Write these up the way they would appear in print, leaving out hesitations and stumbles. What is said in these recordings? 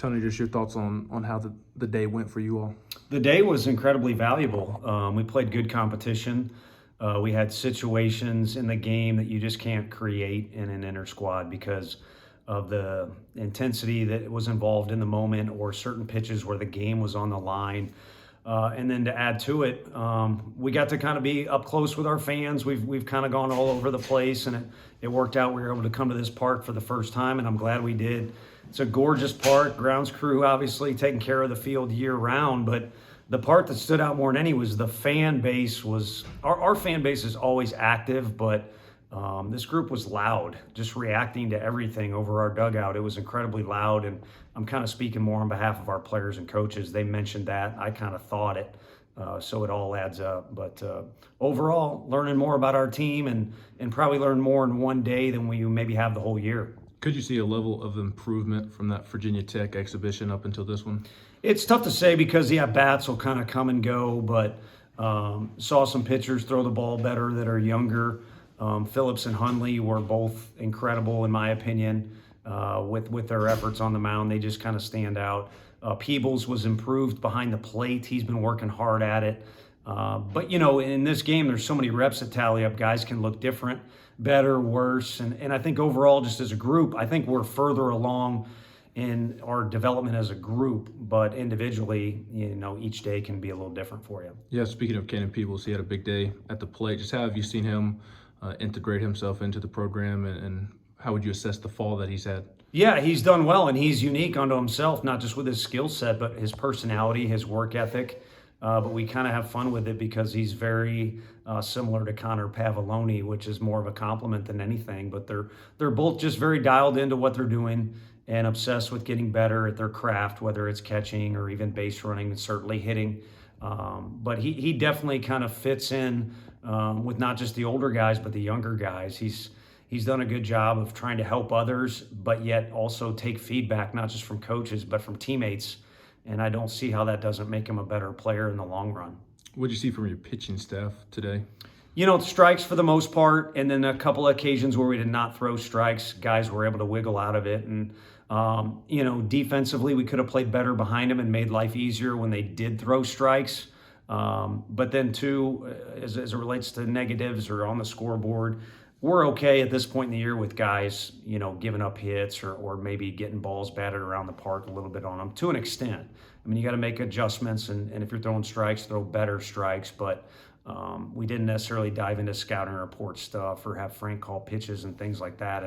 Tony, just your thoughts on how the day went for you all. The day was incredibly valuable. We played good competition. We had situations in the game that you just can't create in an inter squad because of the intensity that was involved in the moment or certain pitches where the game was on the line. And then to add to it, we got to kind of be up close with our fans. We've kind of gone all over the place, and it worked out. We were able to come to this park for the first time, and I'm glad we did. It's a gorgeous park. Grounds crew obviously taking care of the field year round, but the part that stood out more than any was the fan base. Our fan base is always active, but this group was loud, just reacting to everything over our dugout. It was incredibly loud, and I'm kind of speaking more on behalf of our players and coaches. They mentioned that. I kind of thought it, so it all adds up. But overall, learning more about our team and probably learn more in one day than we maybe have the whole year. Could you see a level of improvement from that Virginia Tech exhibition up until this one? It's tough to say because, bats will kind of come and go, but saw some pitchers throw the ball better that are younger. Phillips and Hundley were both incredible, in my opinion, with their efforts on the mound. They just kind of stand out. Peebles was improved behind the plate. He's been working hard at it. But, in this game, there's so many reps that tally up. Guys can look different, better, worse. And I think overall, just as a group, I think we're further along in our development as a group, but individually, each day can be a little different for you. Yeah, speaking of Cannon Peebles, he had a big day at the plate. Just how have you seen him integrate himself into the program, and how would you assess the fall that he's had? Yeah, he's done well, and he's unique unto himself, not just with his skill set, but his personality, his work ethic. But we kind of have fun with it because he's very similar to Connor Pavoloni, which is more of a compliment than anything. But they're both just very dialed into what they're doing and obsessed with getting better at their craft, whether it's catching or even base running and certainly hitting. But he definitely kind of fits in with not just the older guys, but the younger guys. He's done a good job of trying to help others, but yet also take feedback, not just from coaches, but from teammates. And I don't see how that doesn't make him a better player in the long run. What did you see from your pitching staff today? Strikes for the most part, and then a couple of occasions where we did not throw strikes, guys were able to wiggle out of it. And, defensively, we could have played better behind them and made life easier when they did throw strikes. But then, too, as it relates to negatives or on the scoreboard, we're okay at this point in the year with guys, giving up hits or maybe getting balls batted around the park a little bit on them to an extent. I mean, you got to make adjustments, and if you're throwing strikes, throw better strikes. But we didn't necessarily dive into scouting report stuff or have Frank call pitches and things like that.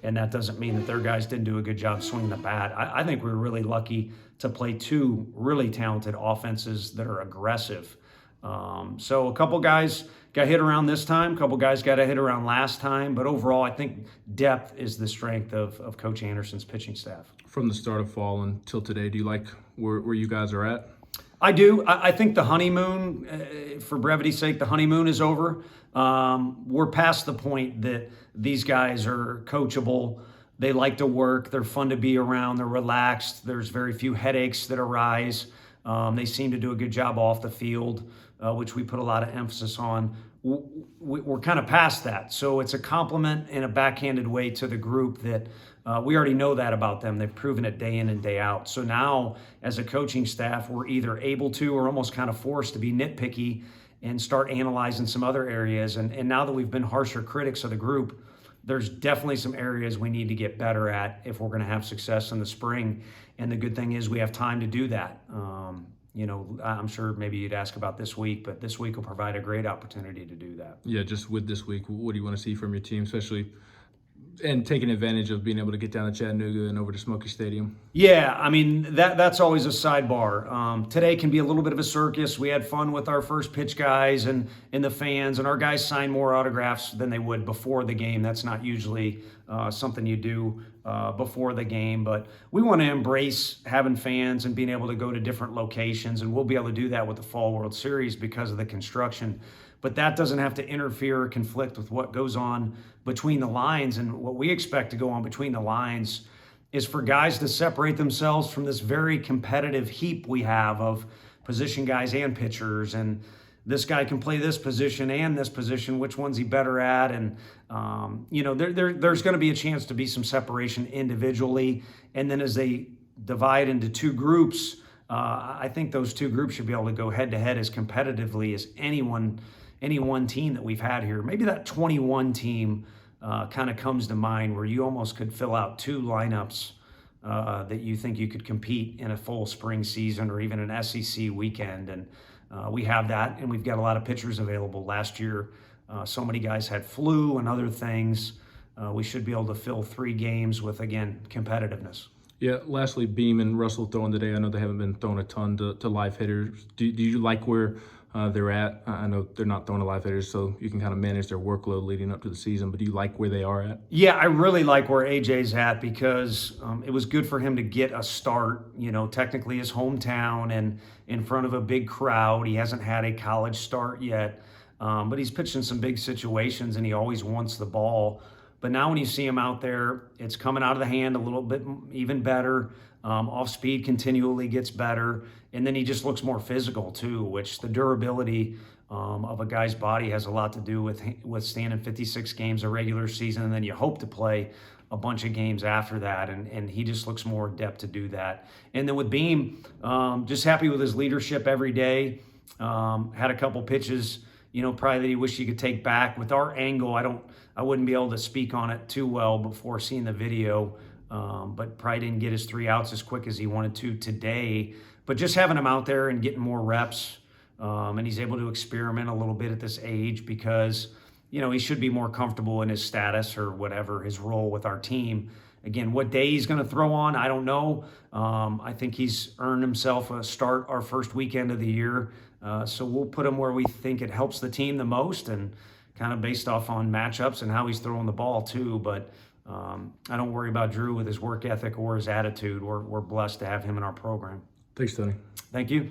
And that doesn't mean that their guys didn't do a good job swinging the bat. I think we were really lucky to play two really talented offenses that are aggressive. So a couple guys got hit around this time, a couple guys got a hit around last time, but overall I think depth is the strength of Coach Anderson's pitching staff. From the start of fall until today, do you like where you guys are at? I do. I think the honeymoon, for brevity's sake, the honeymoon is over. We're past the point that these guys are coachable. They like to work. They're fun to be around. They're relaxed. There's very few headaches that arise. They seem to do a good job off the field, which we put a lot of emphasis on. We're kind of past that. So it's a compliment in a backhanded way to the group that we already know that about them. They've proven it day in and day out. So now, as a coaching staff, we're either able to or almost kind of forced to be nitpicky and start analyzing some other areas. And now that we've been harsher critics of the group, there's definitely some areas we need to get better at if we're going to have success in the spring. And the good thing is we have time to do that. I'm sure maybe you'd ask about this week, but this week will provide a great opportunity to do that. Yeah, just with this week, what do you want to see from your team, especially and taking advantage of being able to get down to Chattanooga and over to Smoky Stadium? Yeah, I mean, that's always a sidebar. Today can be a little bit of a circus. We had fun with our first pitch guys and the fans, and our guys signed more autographs than they would before the game. That's not usually something you do before the game, but we want to embrace having fans and being able to go to different locations, and we'll be able to do that with the Fall World Series because of the construction. But that doesn't have to interfere or conflict with what goes on between the lines. And what we expect to go on between the lines is for guys to separate themselves from this very competitive heap we have of position guys and pitchers. And this guy can play this position and this position. Which one's he better at? And, there's going to be a chance to be some separation individually. And then as they divide into two groups, I think those two groups should be able to go head to head as competitively as any one team that we've had here. Maybe that 21 team kind of comes to mind, where you almost could fill out two lineups that you think you could compete in a full spring season or even an SEC weekend. And we have that, and we've got a lot of pitchers available. Last year, so many guys had flu and other things. We should be able to fill 3 games with, again, competitiveness. Yeah, lastly, Beam and Russell throwing today. I know they haven't been throwing a ton to live hitters. Do you like where they're at? I know they're not throwing to live hitters, so you can kind of manage their workload leading up to the season, but do you like where they are at? Yeah, I really like where AJ's at, because it was good for him to get a start, technically his hometown and in front of a big crowd. He hasn't had a college start yet, but he's pitched in some big situations, and he always wants the ball. But now when you see him out there, it's coming out of the hand a little bit even better. Off speed continually gets better. And then he just looks more physical too, which the durability of a guy's body has a lot to do with standing 56 games a regular season. And then you hope to play a bunch of games after that. And he just looks more adept to do that. And then with Beam, just happy with his leadership every day. Had a couple pitches, probably that he wished he could take back. With our angle, I wouldn't be able to speak on it too well before seeing the video, but probably didn't get his 3 outs as quick as he wanted to today. But just having him out there and getting more reps, and he's able to experiment a little bit at this age, because, he should be more comfortable in his status or whatever, his role with our team. Again, what day he's going to throw on, I don't know. I think he's earned himself a start our first weekend of the year. So we'll put him where we think it helps the team the most, and kind of based off on matchups and how he's throwing the ball too. But I don't worry about Drew with his work ethic or his attitude. We're blessed to have him in our program. Thanks, Tony. Thank you.